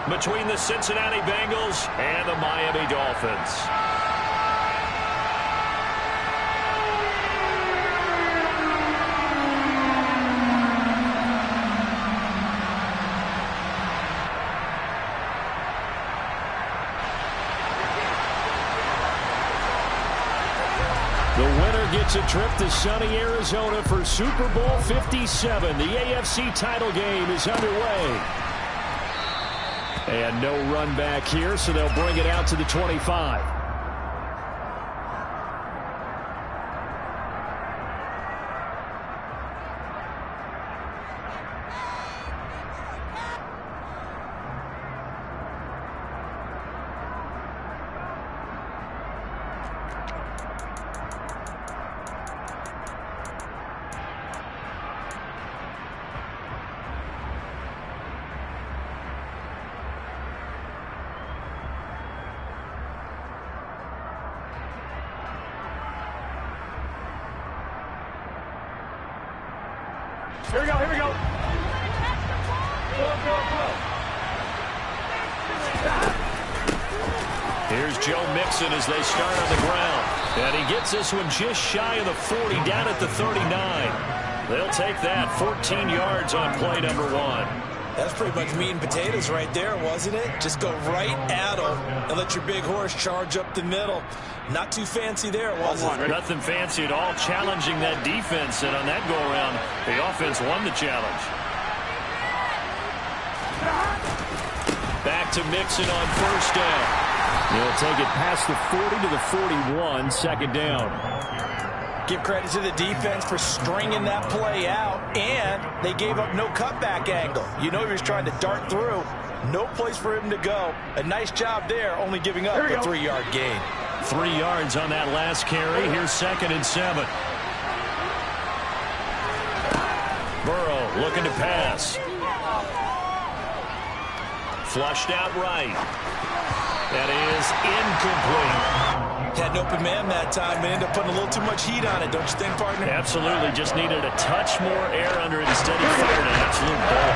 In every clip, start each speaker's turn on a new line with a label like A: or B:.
A: between the Cincinnati Bengals and the Miami Dolphins.
B: The winner gets a trip to sunny Arizona for Super Bowl 57. The AFC title game is underway. And no run back here, so they'll bring it out to the 25.
C: Here we go, here we go.
A: Here's Joe Mixon as they start on the ground. And he gets this one just shy of the 40, down at the 39. They'll take that 14 yards on play number 1.
D: That's pretty much meat and potatoes right there, wasn't it? Just go right at them and let your big horse charge up the middle. Not too fancy there, was it?
A: Nothing fancy at all, challenging that defense. And on that go-around, the offense won the challenge. Back to Mixon on first down.
B: They'll take it past the 40 to the 41, second down.
D: Give credit to the defense for stringing that play out, and they gave up no cutback angle. You know he was trying to dart through. No place for him to go. A nice job there, only giving up a 3-yard gain.
A: 3 yards on that last carry. Here's 2nd and 7. Burrow looking to pass. Flushed out right. That is incomplete.
D: Had an open man that time, but ended up putting a little too much heat on it, don't you think, partner?
A: Absolutely. Just needed a touch more air under it. Instead, he fired an absolute ball.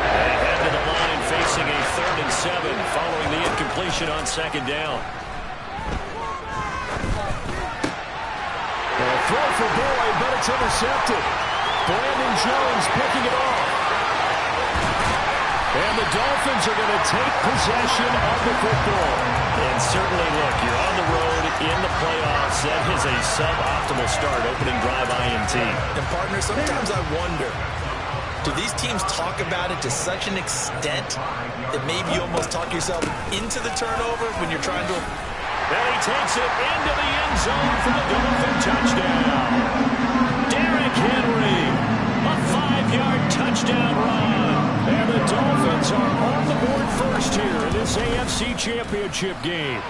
A: They head to the line facing a 3rd and 7 following the incompletion on 2nd down.
B: A throw for Boyd, but it's intercepted. Brandon Jones picking it off. And the Dolphins are going to take possession of the football.
A: And certainly, look, you're on the road in the playoffs. That is a suboptimal start, opening drive INT.
D: And, partner, sometimes I wonder, do these teams talk about it to such an extent that maybe you almost talk yourself into the turnover when you're trying to...
A: And he takes it into the end zone for the Dolphin touchdown. Derrick Henry, a 5-yard touchdown run. And the Dolphins are on the board first here in this AFC Championship game.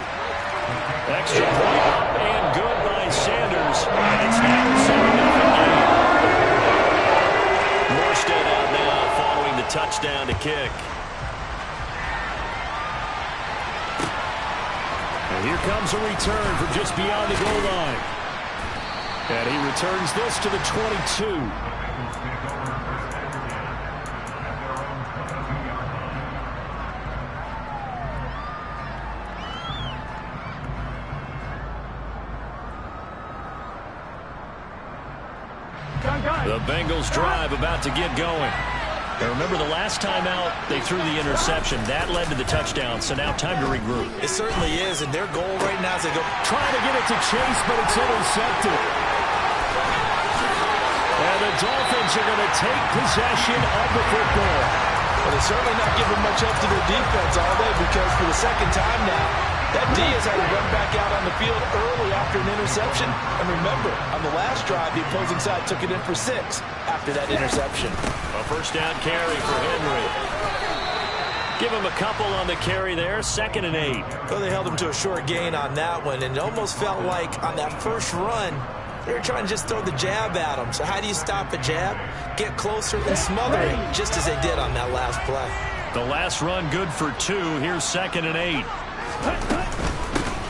A: Extra point up and good by Sanders. It's now a 7-0 game. Morstead out now following the touchdown to kick.
B: And here comes a return from just beyond the goal line. And he returns this to the 22.
A: The Bengals drive about to get going. Now remember, the last time out, they threw the interception. That led to the touchdown, so now time to regroup.
D: It certainly is, and their goal right now is to go...
B: Trying to get it to Chase, but it's intercepted. And the Dolphins are going to take possession of the football.
D: Well, they're certainly not giving much up to their defense, are they? Because for the second time now, that Diaz had to run back out on the field early after an interception. And remember, on the last drive, the opposing side took it in for 6 after that interception.
A: A first down carry for Henry. Give him a couple on the carry there, 2nd and 8.
D: Well, they held him to a short gain on that one, and it almost felt like on that first run, they were trying to just throw the jab at him. So how do you stop a jab? Get closer and smother it, just as they did on that last play.
A: The last run good for 2. Here's 2nd and 8.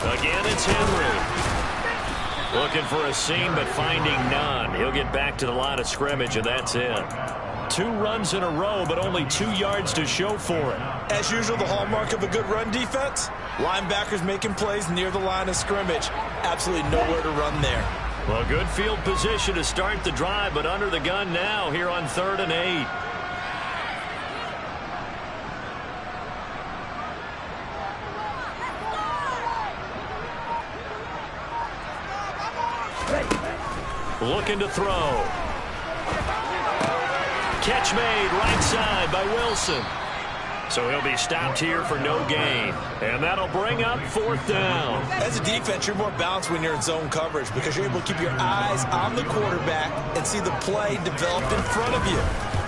A: Again, it's Henry. Looking for a seam, but finding none. He'll get back to the line of scrimmage, and that's it.
B: 2 runs in a row, but only 2 yards to show for it.
D: As usual, the hallmark of a good run defense, linebackers making plays near the line of scrimmage. Absolutely nowhere to run there.
B: Well, good field position to start the drive, but under the gun now here on 3rd and 8. Looking to throw. Catch made right side by Wilson. So he'll be stopped here for no gain. And that'll bring up 4th down.
D: As a defense, you're more balanced when you're in zone coverage because you're able to keep your eyes on the quarterback and see the play developed in front of you.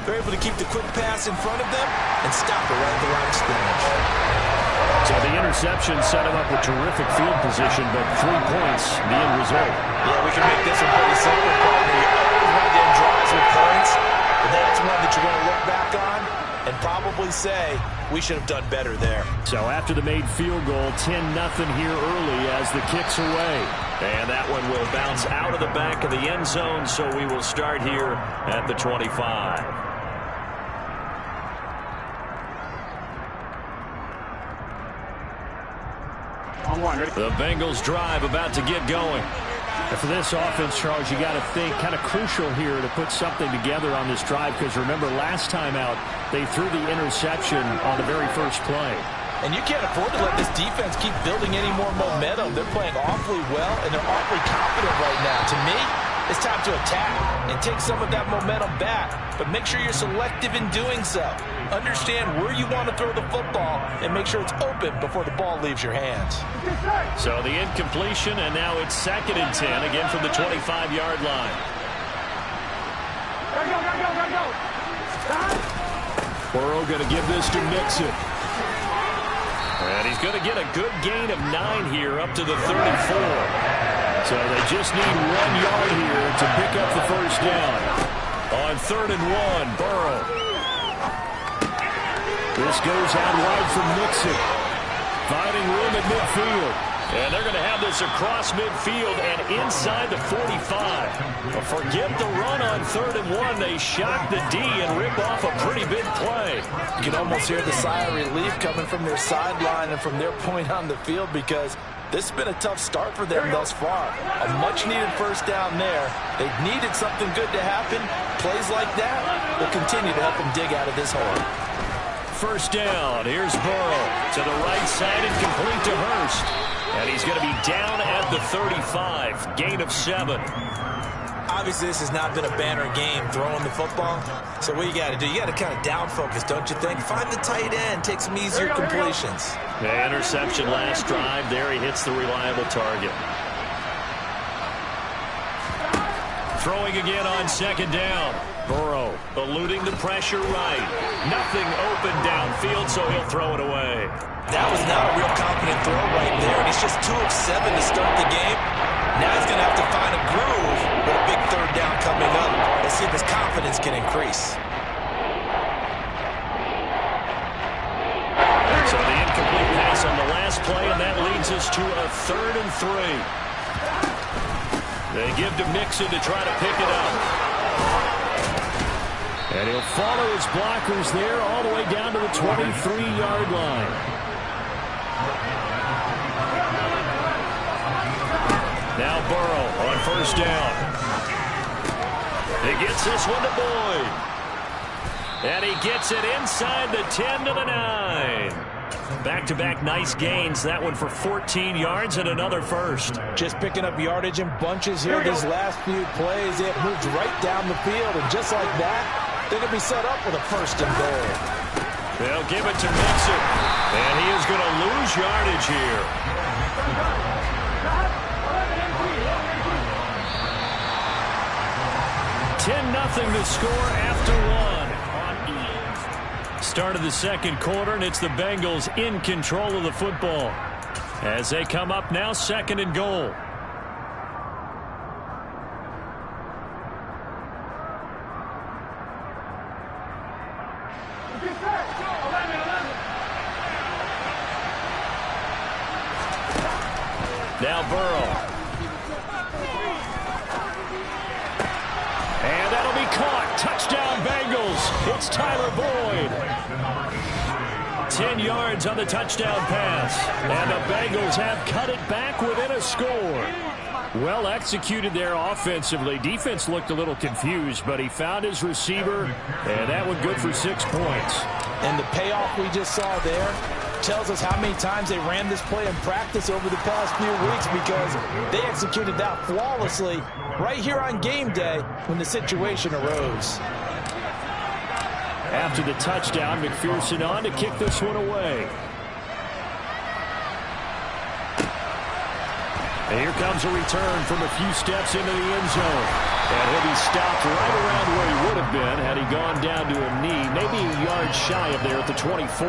D: They're able to keep the quick pass in front of them and stop it right at the line of scrimmage.
B: So the interception set him up with terrific field position, but 3 points, the end result.
D: Yeah, we can make this one pretty simple, partner. You always want to end drives with points, but that's one that you're going to look back on and probably say, we should have done better there.
B: So after the made field goal, 10-0 here early as the kick's away. And that one will bounce out of the back of the end zone, so we will start here at the 25. The Bengals drive about to get going.
C: And for this offense, Charles, you got to think kind of crucial here to put something together on this drive because remember last time out they threw the interception on the very first play.
D: And you can't afford to let this defense keep building any more momentum. They're playing awfully well and they're awfully confident right now. To me, it's time to attack and take some of that momentum back, but make sure you're selective in doing so. Understand where you want to throw the football and make sure it's open before the ball leaves your hands.
B: So the incompletion, and now it's 2nd and 10, again from the 25-yard line.
C: Go.
B: Burrow going to give this to Mixon. And he's going to get a good gain of 9 here up to the 34. So they just need 1 yard here to pick up the first down. On 3rd and 1, Burrow. This goes out wide from Mixon. Finding room at midfield. And they're going to have this across midfield and inside the 45. But forget the run on 3rd and 1. They shock the D and rip off a pretty big play.
D: You can almost hear the sigh of relief coming from their sideline and from their point on the field because this has been a tough start for them thus far. A much-needed first down there. They've needed something good to happen. Plays like that will continue to help them dig out of this hole.
B: First down. Here's Burrow to the right side and complete to Hurst. And he's going to be down at the 35. Gain of 7.
D: Obviously, this has not been a banner game throwing the football. So what you got to do, you got to kind of down focus, don't you think? Find the tight end, take some easier completions.
B: The interception last drive. There he hits the reliable target. Throwing again on 2nd down. Burrow eluding the pressure right. Nothing open downfield, so he'll throw it away.
D: That was not a real confident throw right there, and he's just 2 of 7 to start the game. Now he's going to have to find a groove with a big 3rd down coming up. Let's see if his confidence can increase.
B: So the incomplete pass on the last play, and that leads us to a 3rd and 3. They give to Mixon to try to pick it up. And he'll follow his blockers there all the way down to the 23-yard line. Now Burrow on 1st down. He gets this one to Boyd. And he gets it inside the 10 to the 9. Back-to-back nice gains. That one for 14 yards and another first.
D: Just picking up yardage in bunches here these last few plays. It moved right down the field, and just like that, they're going to be set up with a 1st and goal.
B: They'll give it to Mixon, and he is going to lose yardage here. Nothing to score after 1. Start of the 2nd quarter, and it's the Bengals in control of the football as they come up now 2nd and goal. Now Burrow. And that'll be caught. Touchdown Bengals. It's Tyler Boyd. 10 yards on the touchdown pass. And the Bengals have cut it back within a score.
C: Well executed there offensively. Defense looked a little confused, but he found his receiver, and that one good for 6 points.
D: And the payoff we just saw there tells us how many times they ran this play in practice over the past few weeks, because they executed that flawlessly right here on game day when the situation arose.
C: After the touchdown, McPherson on to kick this one away. And here comes a return from a few steps into the end zone. And he'll be stopped right around where he would have been had he gone down to a knee, maybe a yard shy of there at the 24.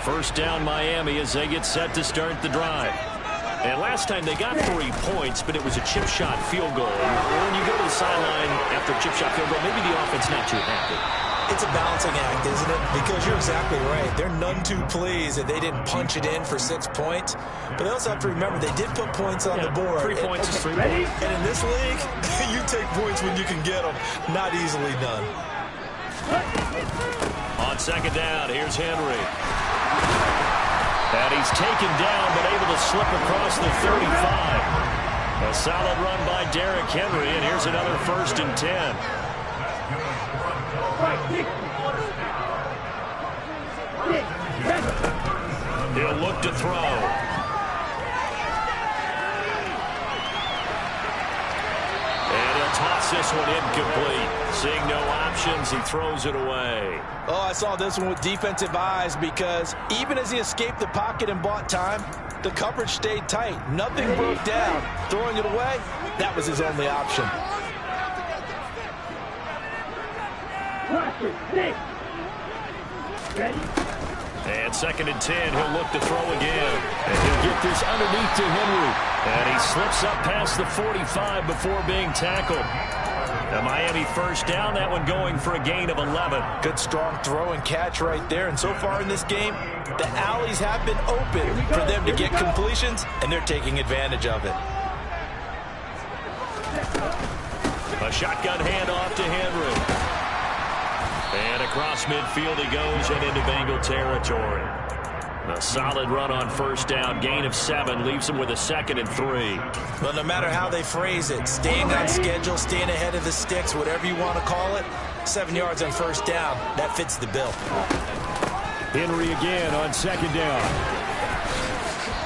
B: First down Miami as they get set to start the drive. And last time they got 3 points, but it was a chip shot field goal. And when you go to the sideline after a chip shot field goal, maybe the offense not too happy.
E: It's a balancing act, isn't it? Because you're exactly right. They're none too pleased that they didn't punch it in for 6 points. But they also have to remember they did put points on the board.
B: 3 points is 3 points.
E: And in this league, you take points when you can get them. Not easily done.
B: On second down, here's Henry. And he's taken down, but able to slip across the 35. A solid run by Derrick Henry, and here's another 1st and 10. He'll look to throw. And he'll toss this one incomplete. Seeing no options, he throws it away.
D: Oh, I saw this one with defensive eyes, because even as he escaped the pocket and bought time, the coverage stayed tight. Nothing broke down. Throwing it away, that was his only option.
B: And 2nd and 10, he'll look to throw again. And he'll get this underneath to Henry. And he slips up past the 45 before being tackled. The Miami 1st down, that one going for a gain of 11.
D: Good strong throw and catch right there. And so far in this game, the alleys have been open for them to get completions, and they're taking advantage of it.
B: A shotgun handoff to Henry. And across midfield he goes and into Bengal territory. A solid run on 1st down. Gain of 7 leaves him with a 2nd and 3.
E: Well, no matter how they phrase it, staying on schedule, staying ahead of the sticks, whatever you want to call it, 7 yards on 1st down, that fits the bill.
C: Henry again on 2nd down.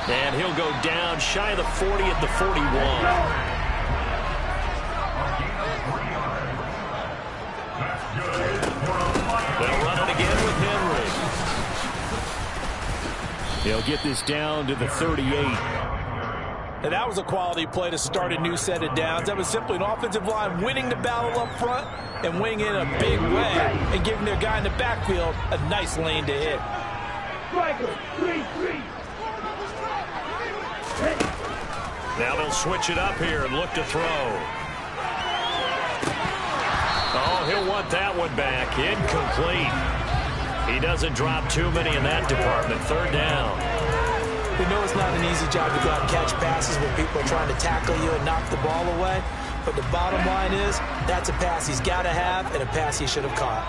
B: And he'll go down shy of the 40 at the 41. They'll run it again with Henry.
C: He'll get this down to the 38.
D: And that was a quality play to start a new set of downs. That was simply an offensive line winning the battle up front and winning in a big way and giving their guy in the backfield a nice lane to hit.
B: Now they'll switch it up here and look to throw. Oh, he'll want that one back. Incomplete. He doesn't drop too many in that department. 3rd down.
E: We know it's not an easy job to go out and catch passes when people are trying to tackle you and knock the ball away. But the bottom line is, that's a pass he's got to have and a pass he should have caught.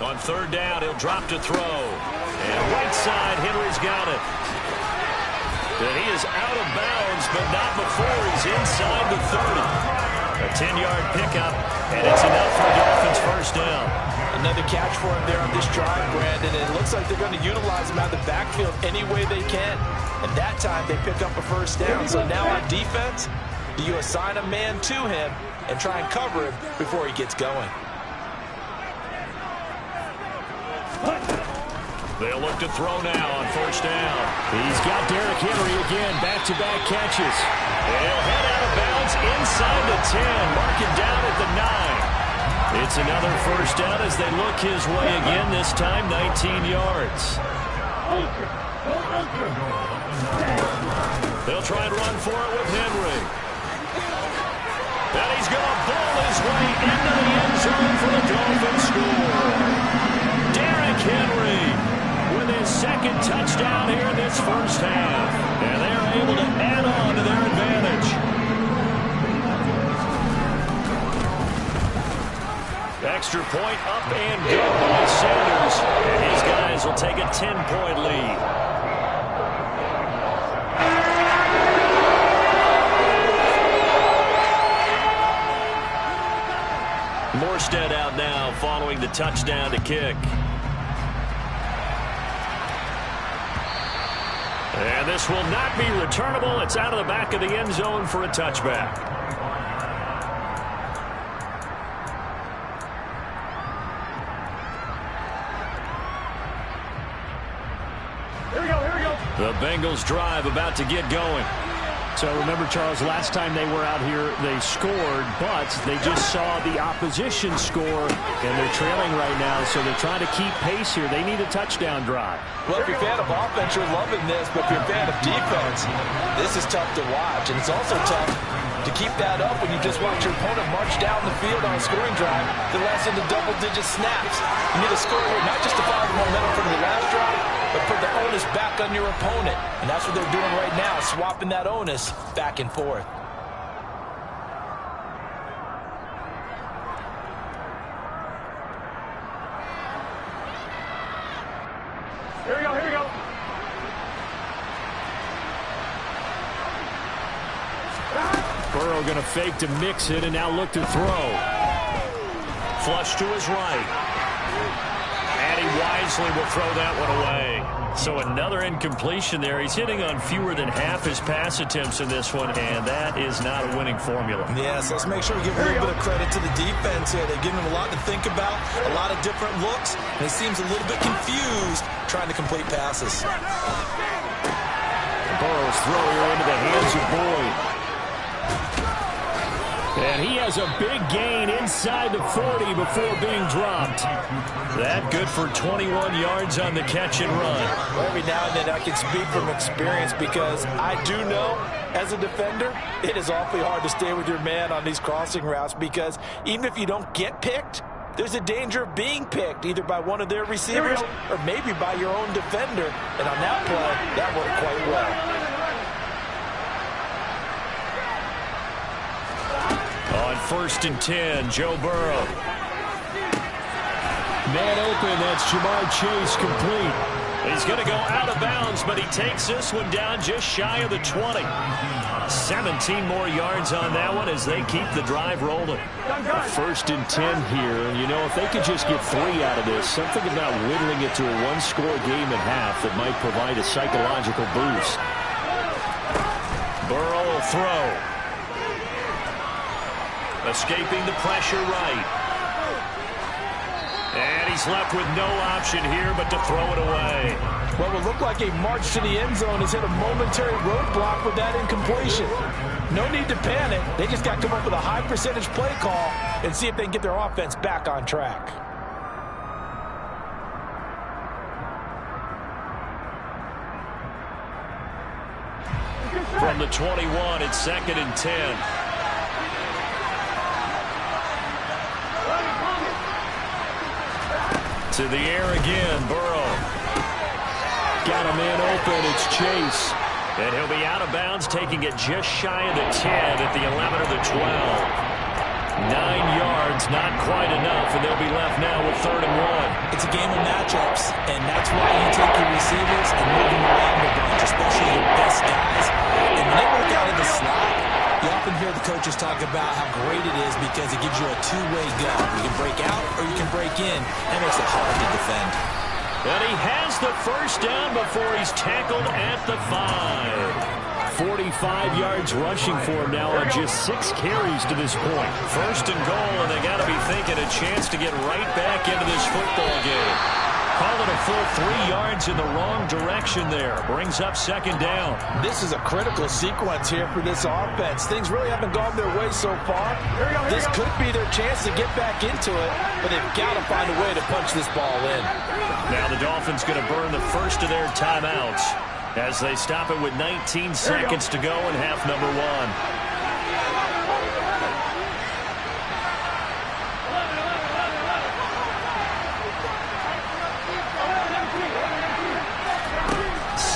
B: On 3rd down, he'll drop to throw. And right side, Henry's got it. And he is out of bounds, but not before he's inside the 30. A 10-yard pickup, and it's enough for Dolphins' 1st down.
D: Another catch for him there on this drive, Brandon. And it looks like they're going to utilize him out of the backfield any way they can. And that time, they pick up a 1st down. So now on defense, do you assign a man to him and try and cover him before he gets going?
B: They'll look to throw now on 1st down.
C: He's got Derrick Henry again, back-to-back catches.
B: And he'll head out of bounds inside the 10, mark it down at the 9. It's another 1st down as they look his way again, this time 19 yards. They'll try and run for it with Henry.
A: And he's going to ball his way into the end zone for the Dolphins score. Derrick Henry with his second touchdown here in this first half. And they're able to add on to their advantage. Extra point up and good by Sanders. And his guys will take a 10-point lead. Morstead out now following the touchdown to kick. And this will not be returnable. It's out of the back of the end zone for a touchback.
C: Here we go.
A: The Bengals drive about to get going.
C: So remember, Charles, last time they were out here, they scored, but they just saw the opposition score, and they're trailing right now, so they're trying to keep pace here. They need a touchdown drive.
D: Well, if you're a fan of offense, you're loving this, but if you're a fan of defense, this is tough to watch, and it's also tough to keep that up when you just watch your opponent march down the field on a scoring drive that lasts into double-digit snaps. You need a score here, not just to follow the momentum from the last drive, but put the onus back on your opponent. And that's what they're doing right now, swapping that onus back and forth.
C: Here we go.
A: Burrow going to fake to mix it and now look to throw. Flush to his right. And he wisely will throw that one away. So another incompletion there. He's hitting on fewer than half his pass attempts in this one, and that is not a winning formula.
E: Yes, let's make sure we give a little bit of credit to the defense here. They're giving him a lot to think about, a lot of different looks, and he seems a little bit confused trying to complete passes.
A: Burrow's throw here into the hands of Boyd. And he has a big gain inside the 40 before being dropped. That good for 21 yards on the catch and run.
E: Well, every now and then I can speak from experience because I do know as a defender it is awfully hard to stay with your man on these crossing routes because even if you don't get picked, there's a danger of being picked either by one of their receivers or maybe by your own defender. And on that play, that worked quite well.
A: On 1st and 10, Joe Burrow. Man open, that's Jamar Chase complete. He's going to go out of bounds, but he takes this one down just shy of the 20. 17 more yards on that one as they keep the drive rolling.
C: 1st and 10 here, and you know, if they could just get 3 out of this, something about whittling it to a one-score game at half that might provide a psychological boost.
A: Burrow will throw. Escaping the pressure right. And he's left with no option here but to throw it away.
E: Well, it will look like a march to the end zone has hit a momentary roadblock with that incompletion. No need to panic. They just got to come up with a high percentage play call and see if they can get their offense back on track.
A: From the 21, it's 2nd and 10. To the air again, Burrow.
C: Got a man open, it's Chase.
A: And he'll be out of bounds, taking it just shy of the 10 at the 11 or the 12. 9 yards, not quite enough, and they'll be left now with 3rd and 1.
E: It's a game of matchups, and that's why you take your receivers and move them around a bunch, especially your best guys. And when they work out in the slot, you often hear the coaches talk about how great it is because it gives you a two-way go. You can break out or you can break in. That makes it hard to defend.
A: And he has the 1st down before he's tackled at the 5.
C: 45 yards rushing for him now on just 6 carries to this point.
A: 1st and goal, and they got to be thinking a chance to get right back into this football game. Call it a full 3 yards in the wrong direction there. Brings up 2nd down.
E: This is a critical sequence here for this offense. Things really haven't gone their way so far. This could be their chance to get back into it, but they've got to find a way to punch this ball in.
A: Now the Dolphins going to burn the first of their timeouts as they stop it with 19 seconds to go in half number 1.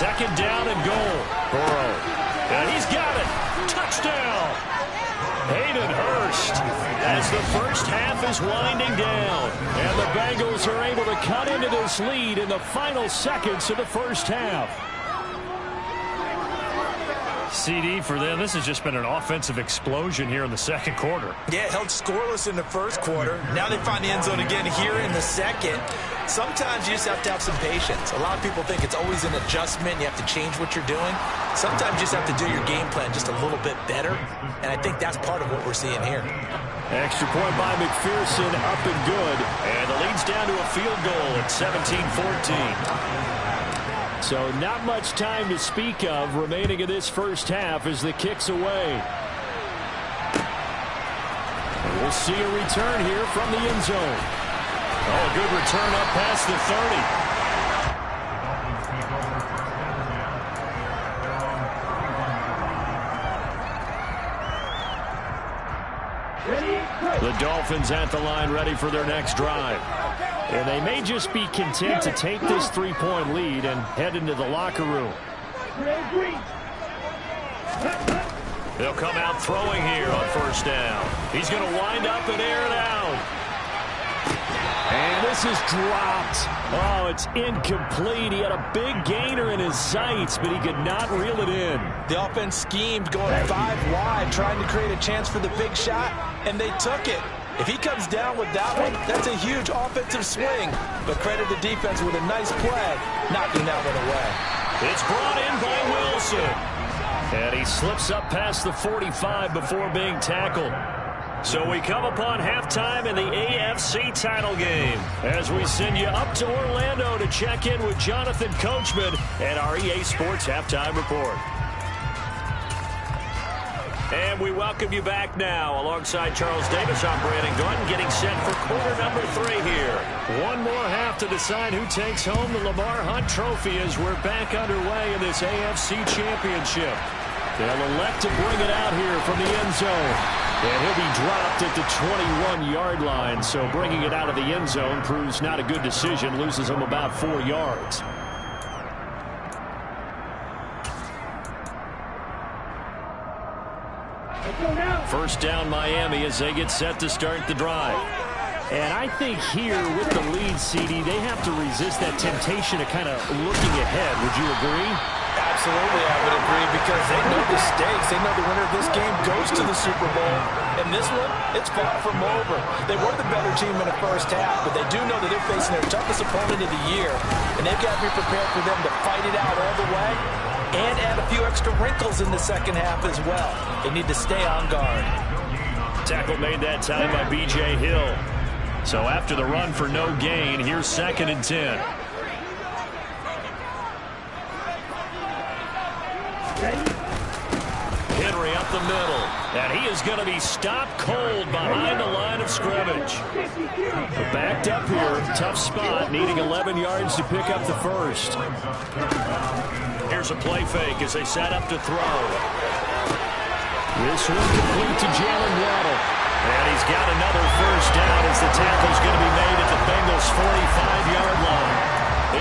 B: Second down and goal. Burrow. And he's got it. Touchdown. Hayden Hurst as the first half is winding down. And the Bengals are able to cut into this lead in the final seconds of the first half.
C: CD for them, this has just been an offensive explosion here in the second quarter.
E: Yeah, held scoreless in the first quarter. Now they find the end zone again here in the second. Sometimes you just have to have some patience. A lot of people think it's always an adjustment. You have to change what you're doing. Sometimes you just have to do your game plan just a little bit better, and I think that's part of what we're seeing here.
B: Extra point by McPherson, up and good. And the lead's down to a field goal at 17-14.
C: So not much time to speak of remaining in this first half as the kick's away. And we'll see a return here from the end zone.
B: Oh, a good return up past the 30. The Dolphins at the line, ready for their next drive.
C: And they may just be content to take this 3-point lead and head into the locker room.
B: They'll come out throwing here on first down. He's going to wind up and air it out.
C: And this is dropped. Oh, it's incomplete. He had a big gainer in his sights, but he could not reel it in.
E: The offense schemed going 5 wide, trying to create a chance for the big shot, and they took it. If he comes down with that one, that's a huge offensive swing. But credit the defense with a nice play, knocking that one away.
B: It's brought in by Wilson.
C: And he slips up past the 45 before being tackled.
B: So we come upon halftime in the AFC title game as we send you up to Orlando to check in with Jonathan Coachman and our EA Sports Halftime Report. And we welcome you back now alongside Charles Davis. I'm Brandon Gordon getting set for quarter number 3 here.
C: One more half to decide who takes home the Lamar Hunt Trophy as we're back underway in this AFC Championship. They'll elect to bring it out here from the end zone. And he'll be dropped at the 21-yard line. So bringing it out of the end zone proves not a good decision. Loses him about 4 yards.
B: First down Miami as they get set to start the drive.
C: And I think here with the lead, CD, they have to resist that temptation of kind of looking ahead. Would you agree?
E: Absolutely, I would agree, because they know the stakes. They know the winner of this game goes to the Super Bowl. And this one, it's far from over. They were the better team in the first half, but they do know that they're facing their toughest opponent of the year. And they've got to be prepared for them to fight it out all the way and add a few extra wrinkles in the second half as well. They need to stay on guard.
B: Tackle made that time by B.J. Hill. So after the run for no gain, here's 2nd and 10. Henry up the middle, and he is going to be stopped cold behind the line of scrimmage.
C: Backed up here, tough spot, needing 11 yards to pick up the first.
B: Here's a play fake as they set up to throw.
C: This one complete to Jalen Waddle.
B: And he's got another first down as the tackle's going to be made at the Bengals' 45-yard line.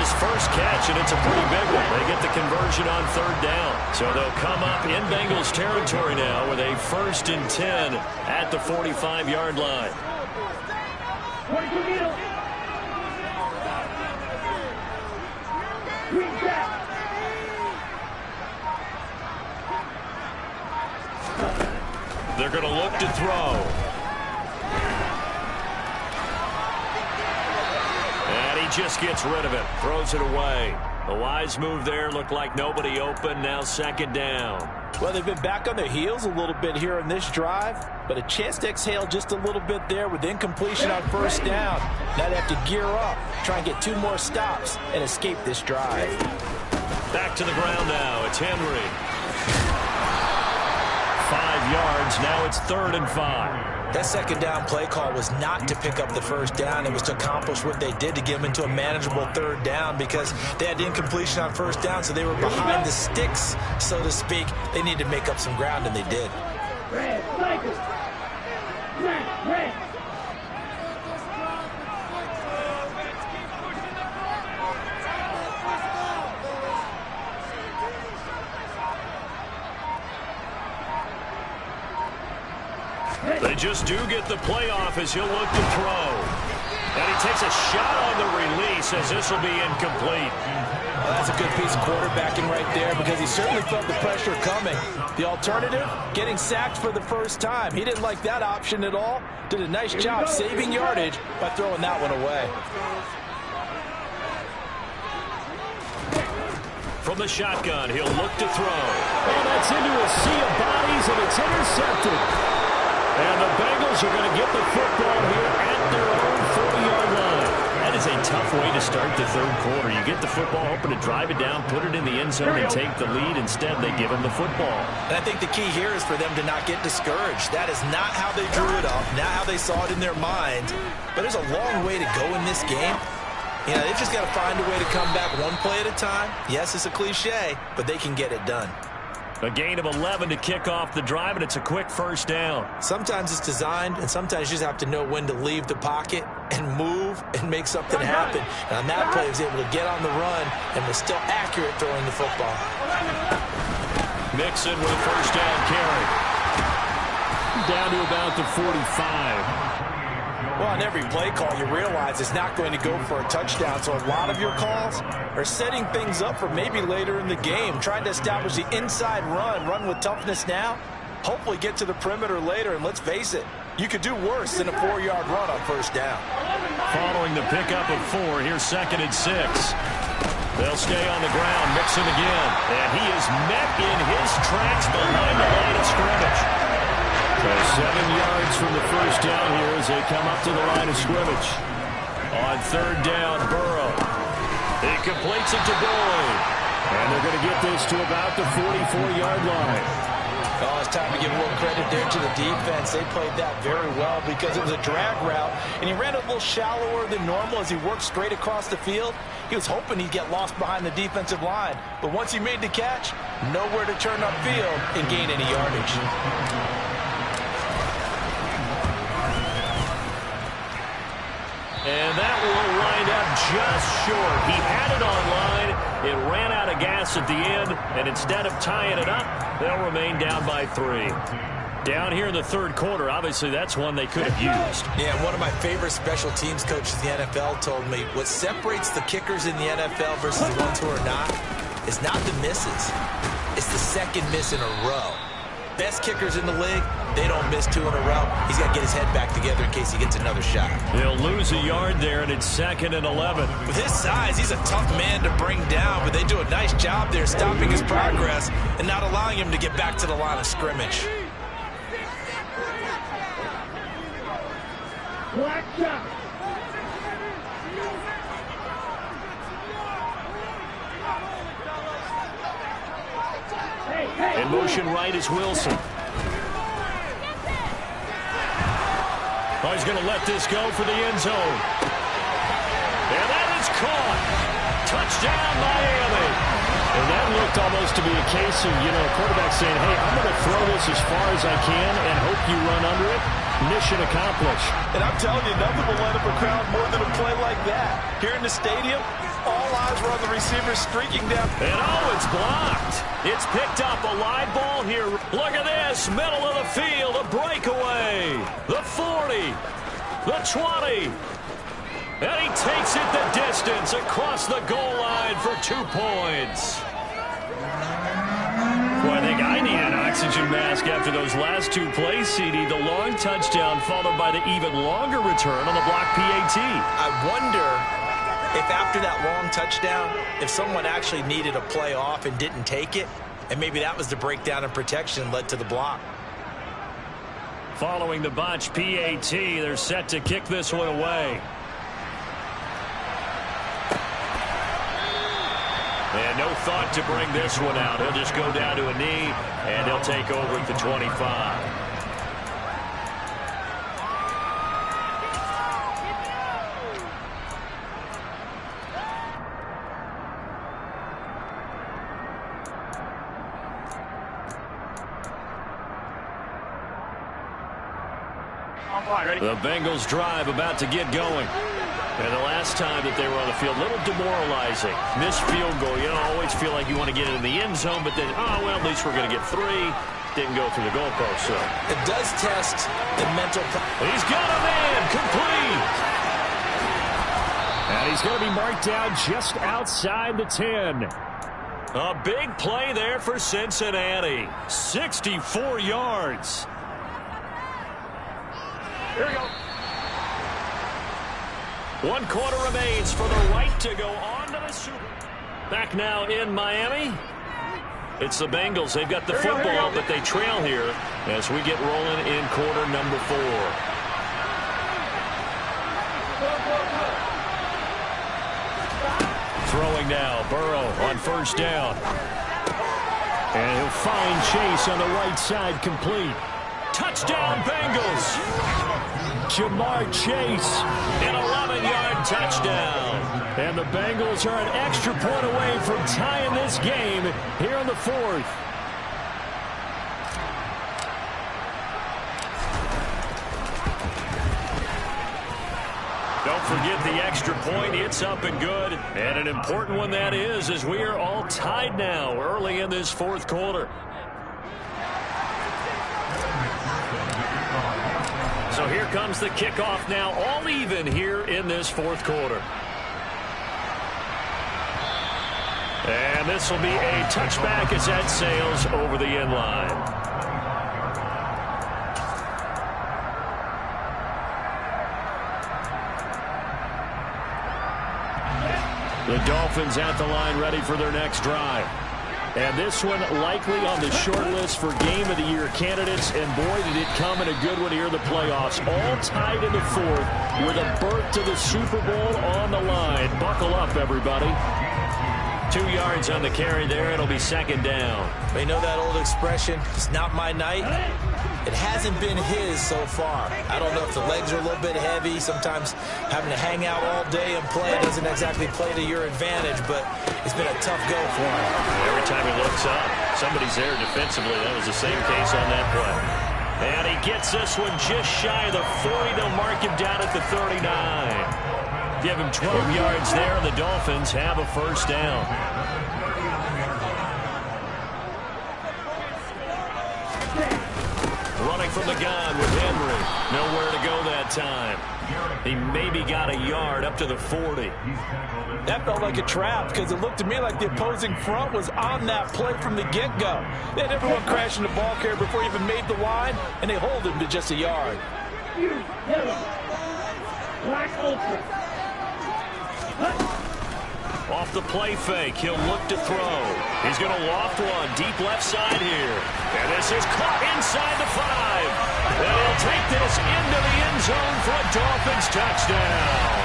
B: His first catch, and it's a pretty big one. They get the conversion on 3rd down. So they'll come up in Bengals territory now with a 1st and 10 at the 45-yard line. They're going to look to throw. And he just gets rid of it. Throws it away. A wise move there. Looked like nobody open. Now 2nd down.
E: Well, they've been back on their heels a little bit here in this drive, but a chance to exhale just a little bit there with incompletion on 1st down. Now they have to gear up, try and get 2 more stops, and escape this drive.
B: Back to the ground now. It's Henry. 5 yards. Now it's 3rd and 5.
E: That 2nd down play call was not to pick up the 1st down. It was to accomplish what they did to get them into a manageable 3rd down, because they had incompletion on 1st down, so they were behind the sticks, so to speak. They needed to make up some ground, and they did.
B: They just do get the playoff as he'll look to throw. And he takes a shot on the release as this will be incomplete.
E: Well, that's a good piece of quarterbacking right there because he certainly felt the pressure coming. The alternative, getting sacked for the first time. He didn't like that option at all. Did a nice job saving yardage by throwing that one away.
B: From the shotgun, he'll look to throw.
C: Oh, that's into a sea of bodies, and it's intercepted.
B: And the Bengals are going to get the football here at their own 40-yard line. That is a tough way to start the third quarter. You get the football, hoping to drive it down, put it in the end zone, and take the lead. Instead, they give him the football.
E: And I think the key here is for them to not get discouraged. That is not how they drew it up, not how they saw it in their minds. But there's a long way to go in this game. You know, they've just got to find a way to come back one play at a time. Yes, it's a cliche, but they can get it done.
B: A gain of 11 to kick off the drive, and it's a quick first down.
E: Sometimes it's designed, and sometimes you just have to know when to leave the pocket and move and make something happen. And on that play, he was able to get on the run and was still accurate throwing the football.
B: Mixon with a first down carry.
C: Down to about the 45.
E: Well, on every play call, you realize it's not going to go for a touchdown. So a lot of your calls are setting things up for maybe later in the game, trying to establish the inside run with toughness now, hopefully get to the perimeter later. And let's face it, you could do worse than a 4-yard run on first down.
B: Following the pickup of 4, here's 2nd and 6. They'll stay on the ground, Mixon again. And he is met in his tracks behind the line of scrimmage.
C: So 7 yards from the first down here as they come up to the line of scrimmage.
B: On 3rd down, Burrow. He completes it to Boyd.
C: And they're going to get this to about the 44-yard line.
E: Oh, it's time to give a little credit there to the defense. They played that very well because it was a drag route, and he ran a little shallower than normal as he worked straight across the field. He was hoping he'd get lost behind the defensive line, but once he made the catch, nowhere to turn upfield and gain any yardage.
B: And that will wind up just short. He had it on line. It ran out of gas at the end, and instead of tying it up, they'll remain down by 3. Down here in the third quarter, obviously that's one they could have used.
E: Yeah, one of my favorite special teams coaches in the NFL told me what separates the kickers in the NFL versus the ones who are not is not the misses. It's the second miss in a row. Best kickers in the league, they don't miss 2 in a row. He's got to get his head back together in case he gets another shot.
B: They'll lose a yard there, and it's 2nd and 11.
E: With his size, he's a tough man to bring down, but they do a nice job there stopping his progress and not allowing him to get back to the line of scrimmage.
B: In motion right is Wilson. Oh, he's going to let this go for the end zone. And that is caught. Touchdown, Miami.
C: And that looked almost to be a case of, you know, a quarterback saying, hey, I'm going to throw this as far as I can and hope you run under it. Mission accomplished.
E: And I'm telling you, nothing will light up a crowd more than a play like that. Here in the stadium, all eyes were on the receiver streaking down.
B: And oh, it's blocked. It's picked up, a live ball here. Look at this, middle of the field, a breakaway. The 40, the 20. And he takes it the distance across the goal line for 2 points. Well, I think I need an oxygen mask after those last 2 plays, CD. The long touchdown followed by the even longer return on the block PAT.
E: I wonder if after that long touchdown, if someone actually needed a play off and didn't take it, and maybe that was the breakdown in protection led to the block.
B: Following the botch PAT, they're set to kick this one away. And no thought to bring this one out. He'll just go down to a knee, and he'll take over at the 25. The Bengals drive about to get going. And the last time that they were on the field, a little demoralizing. Missed field goal. You know, always feel like you want to get it in the end zone, but then, oh, well, at least we're going to get 3. Didn't go through the goalpost, so.
E: It does test the mental.
B: He's got a man, complete.
C: And he's going to be marked down just outside the 10.
B: A big play there for Cincinnati. 64 yards.
C: Here we go.
B: 1 quarter remains for the right to go on to the Super Bowl. Back now in Miami. It's the Bengals. They've got the football, but they trail here as we get rolling in quarter number 4. Throwing now, Burrow on first down.
C: And he'll find Chase on the right side, complete.
B: Touchdown, Bengals.
C: Jamar Chase.
B: An 11-yard touchdown.
C: And the Bengals are an extra point away from tying this game here in the 4th.
B: Don't forget the extra point. It's up and good. And an important one that is, as we are all tied now early in this 4th quarter. So here comes the kickoff now, all even here in this 4th quarter. And this will be a touchback as that sails over the end line.
C: The Dolphins at the line ready for their next drive. And this one likely on the short list for Game of the Year candidates. And boy, did it come in a good one here in the playoffs. All tied in the 4th with a berth to the Super Bowl on the line. Buckle up, everybody.
B: 2 yards on the carry there. It'll be second down.
E: You know that old expression, it's not my night? It hasn't been his so far. I don't know if the legs are a little bit heavy. Sometimes having to hang out all day and play doesn't exactly play to your advantage, but it's been a tough go for him.
B: Every time he looks up, somebody's there defensively. That was the same case on that play. And he gets this one just shy of the 40. They'll mark him down at the 39. Give him 12 yards there, and the Dolphins have a first down. Running from the gun with Henry. Nowhere to go that time. He maybe got a yard up to the 40.
D: That felt like a trap because it looked to me like the opposing front was on that play from the get-go. They had everyone crashing the ball carrier before he even made the line, and they hold him to just a yard.
B: Off the play fake, he'll look to throw. He's going to loft one deep left side here. And this is caught inside the 5. And he'll take this into the end zone for a Dolphins touchdown.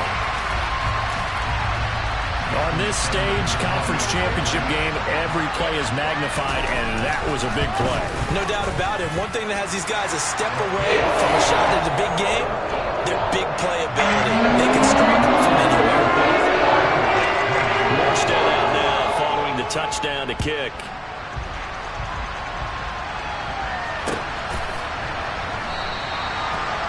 C: On this stage, conference championship game, every play is magnified, and that was a big play.
E: No doubt about it. One thing that has these guys a step away from a shot at the big game, their big playability. They can strike from anywhere.
B: Morstead out now following the touchdown to kick.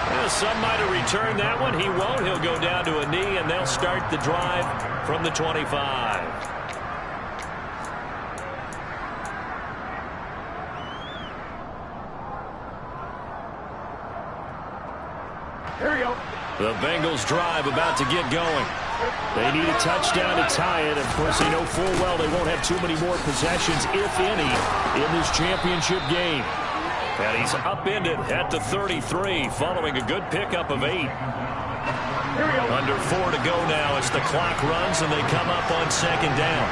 B: Well, some might have returned that one. He won't. He'll go down to a knee, and they'll start the drive from the 25.
C: Here we go.
B: The Bengals drive about to get going.
C: They need a touchdown to tie it. Of course, they know full well they won't have too many more possessions, if any, in this championship game.
B: And he's upended at the 33, following a good pickup of 8. Under 4 to go now as the clock runs, and they come up on second down.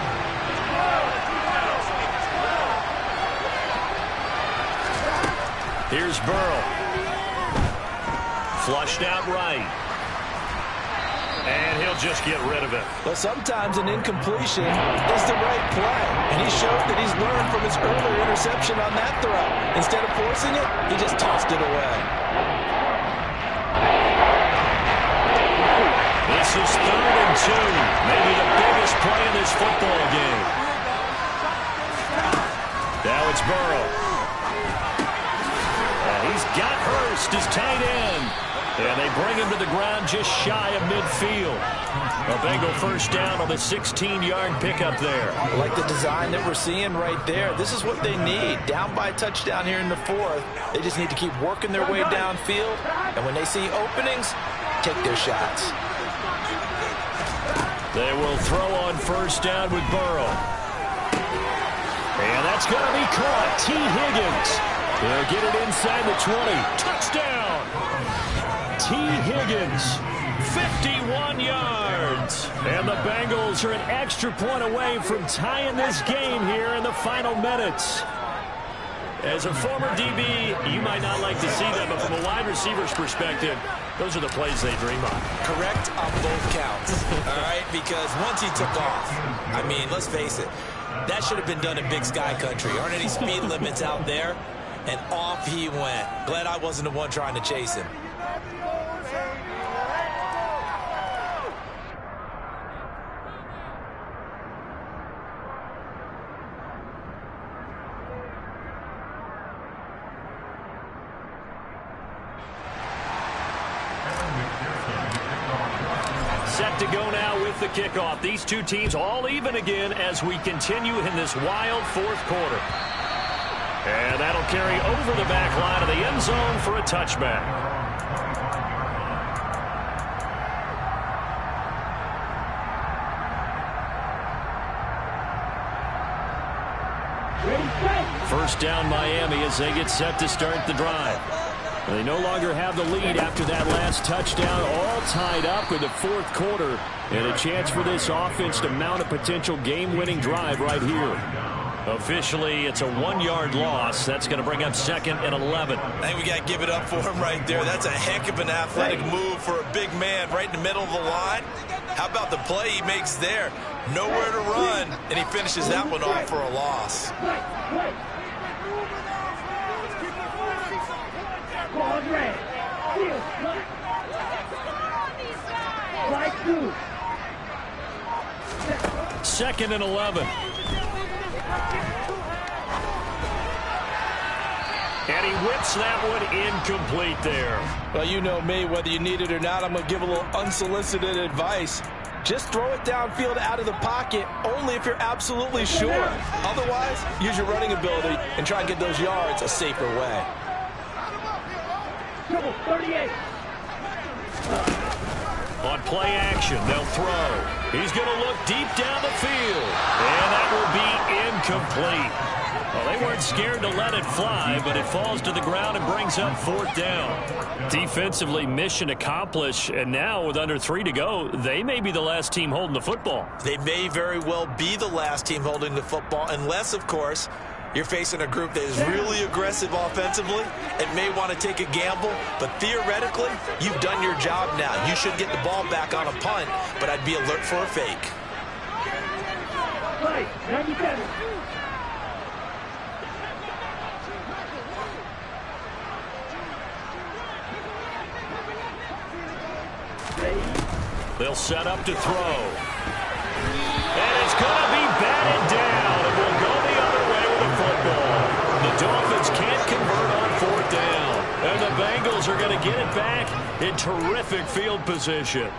B: Here's Burrow. Flushed out right. And he'll just get rid of it.
E: Well, sometimes an incompletion is the right play. And he showed that he's learned from his earlier interception on that throw. Instead of forcing it, he just tossed it away.
B: This is 3rd and 2. Maybe the biggest play in this football game. Now it's Burrow. And he's got Hurst, his tight end. And they bring him to the ground just shy of midfield. A Bengal first down on the 16-yard pickup there.
E: I like the design that we're seeing right there. This is what they need. Down by a touchdown here in the fourth. They just need to keep working their way downfield. And when they see openings, take their shots.
B: They will throw on first down with Burrow. And that's going to be caught. T. Higgins. They'll get it inside the 20. Touchdown. T. Higgins. 51 yards. And the Bengals are an extra point away from tying this game here in the final minutes. As a former DB, you might not like to see that, but from a wide receiver's perspective, those are the plays they dream of.
F: Correct on both counts, all right? Because once he took off, I mean, let's face it, that should have been done in Big Sky Country. Aren't any speed limits out there? And off he went. Glad I wasn't the one trying to chase him.
B: Set to go now with the kickoff. These two teams all even again as we continue in this wild fourth quarter. And that'll carry over the back line of the end zone for a touchback. First down Miami as they get set to start the drive. They no longer have the lead after that last touchdown, all tied up in the fourth quarter, and a chance for this offense to mount a potential game-winning drive right here. Officially, it's a 1-yard loss. That's going to bring up 2nd and 11.
F: I think we got to give it up for him right there. That's a heck of an athletic move for a big man right in the middle of the line. How about the play he makes there? Nowhere to run, and he finishes that one off for a loss.
B: Second and 11. And he whips that one incomplete there.
E: Well, you know me, whether you need it or not, I'm going to give a little unsolicited advice. Just throw it downfield out of the pocket only if you're absolutely sure. Otherwise, use your running ability and try and get those yards a safer way.
A: 38.
B: On play action, they'll throw. He's going to look deep down the field. And that will be incomplete. Well, they weren't scared to let it fly, but it falls to the ground and brings up 4th down. Defensively, mission accomplished. And now, with under 3 to go, they may be the last team holding the football.
F: They may very well be the last team holding the football, unless, of course, you're facing a group that is really aggressive offensively and may want to take a gamble. But theoretically, you've done your job now. You should get the ball back on a punt, but I'd be alert for a fake.
A: Right, 97.
B: They'll set up to throw. And it's going to be batted down. It will go the other way with the football. The Dolphins can't convert on 4th down. And the Bengals are going to get it back in terrific field position.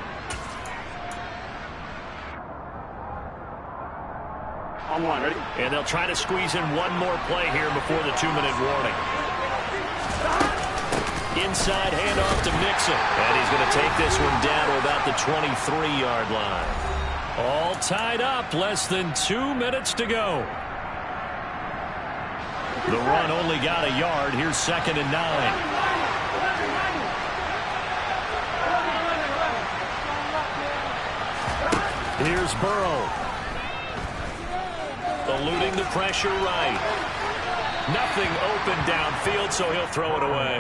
A: On one, ready?
B: And they'll try to squeeze in one more play here before the 2-minute warning. Inside handoff to Mixon. And he's going to take this one down to about the 23-yard line. All tied up, less than 2 minutes to go. The run only got a yard. Here's 2nd and 9. Here's Burrow. Eluding the pressure right. Nothing open downfield, so he'll throw it away.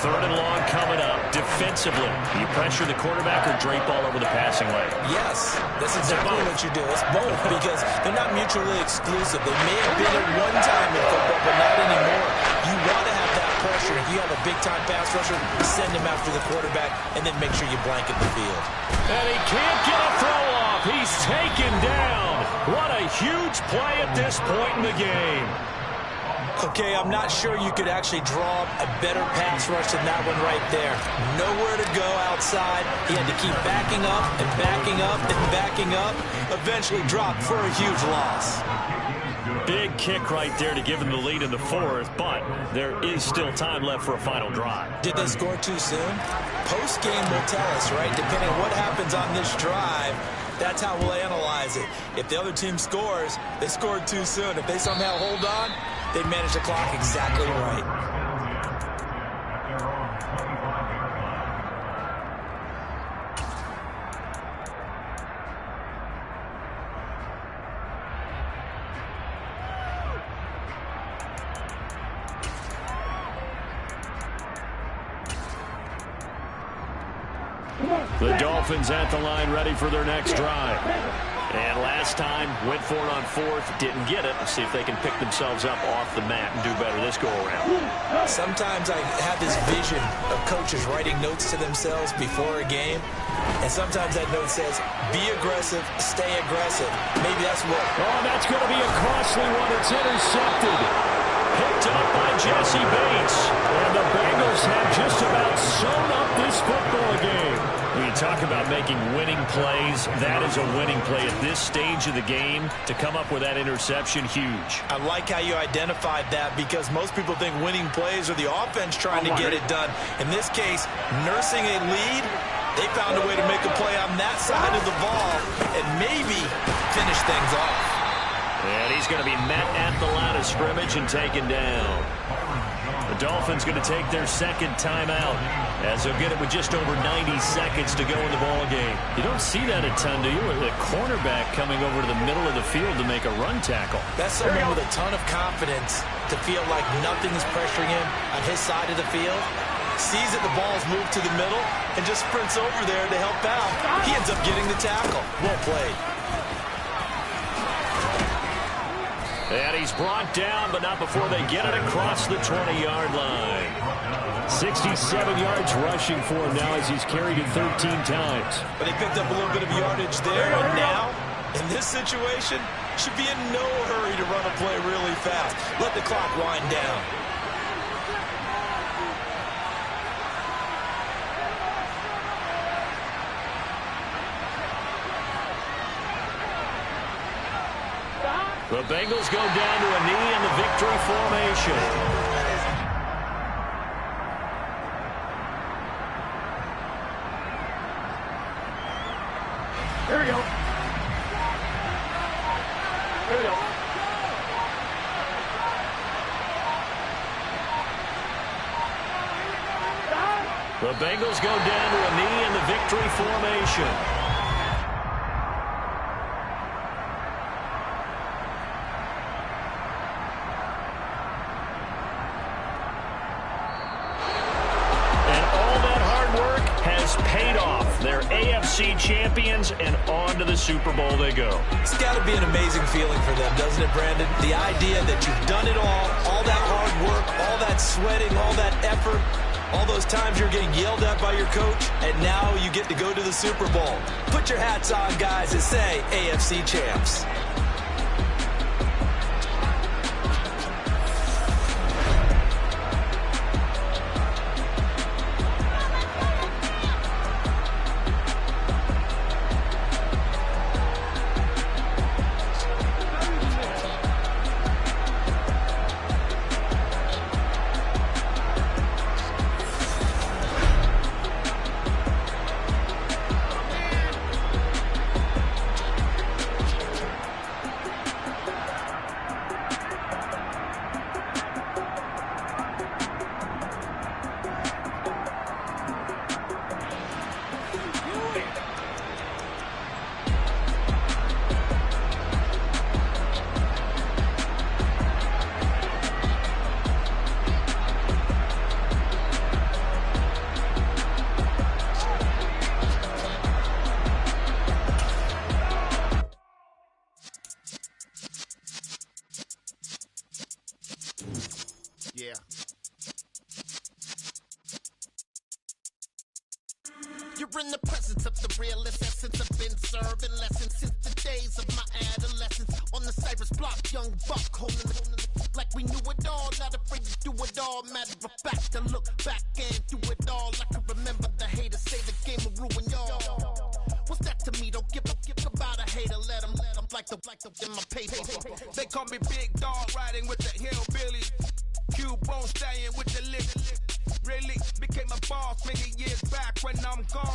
B: 3rd and long coming up. Defensively, you pressure the quarterback or drape all over the passing lane?
F: Yes, that's exactly what you do. It's both, because they're not mutually exclusive. They may have been at one time in football, but not anymore. You want to have that pressure. If you have a big-time pass rusher, send him after the quarterback, and then make sure you blanket the field.
B: And he can't get a throw off. He's taken down. What a huge play at this point in the game.
E: Okay, I'm not sure you could actually draw a better pass rush than that one right there. Nowhere to go outside. He had to keep backing up and backing up and backing up. Eventually dropped for a huge loss.
B: Big kick right there to give them the lead in the fourth, but there is still time left for a final drive.
E: Did they score too soon? Post-game will tell us, right? Depending on what happens on this drive, that's how we'll analyze it. If the other team scores, they scored too soon. If they somehow hold on, they manage the clock exactly right.
B: The Dolphins at the line, ready for their next drive. And last time, went for it on fourth, didn't get it. Let's see if they can pick themselves up off the mat and do better this go-around.
E: Sometimes I have this vision of coaches writing notes to themselves before a game, and sometimes that note says, be aggressive, stay aggressive. Maybe that's what...
C: Oh, that's going to be a costly one. It's intercepted.
B: Picked up by Jesse Bates.
C: And the Bengals have just about sewn up this football game.
B: When you talk about making winning plays, that is a winning play at this stage of the game. To come up with that interception, huge.
E: I like how you identified that, because most people think winning plays are the offense trying to get it done. In this case, nursing a lead, they found a way to make a play on that side of the ball and maybe finish things off.
B: And he's going to be met at the line of scrimmage and taken down. The Dolphins going to take their second timeout, as they'll get it with just over 90 seconds to go in the ball game.
C: You don't see that a ton, do you? With a cornerback coming over to the middle of the field to make a run tackle.
E: That's someone with a ton of confidence to feel like nothing is pressuring him on his side of the field. Sees that the ball's moved to the middle and just sprints over there to help out. He ends up getting the tackle. Well played.
B: And he's brought down, but not before they get it across the 20-yard line.
C: 67 yards rushing for him now as he's carried it 13 times.
E: But they picked up a little bit of yardage there, and now, in this situation, should be in no hurry to run a play really fast. Let the clock wind down.
B: The Bengals go down to a knee in the victory formation.
C: Here we go. Here we go.
B: The Bengals go down to a knee in the victory formation. Paid off. They're AFC champions, and on to the Super Bowl they go.
E: It's got to be an amazing feeling for them, doesn't it, Brandon? The idea that you've done it all that hard work, all that sweating, all that effort, all those times you're getting yelled at by your coach, and now you get to go to the Super Bowl. Put your hats on, guys, and say AFC champs.
G: Yeah. You're in the presence of the realest essence. I've been serving lessons since the days of my adolescence. On the Cypress block, young buck holding the like we knew it all. Not afraid to do it all. Matter of fact, to look back and do it all. I can remember the haters say the game will ruin y'all. What's that to me? Don't give about a hater. Let them like the in my paper.
H: They call me Big Dog, riding with the hillbillies. Cube-Bone staying with the list. Really became a boss many years back when I'm gone.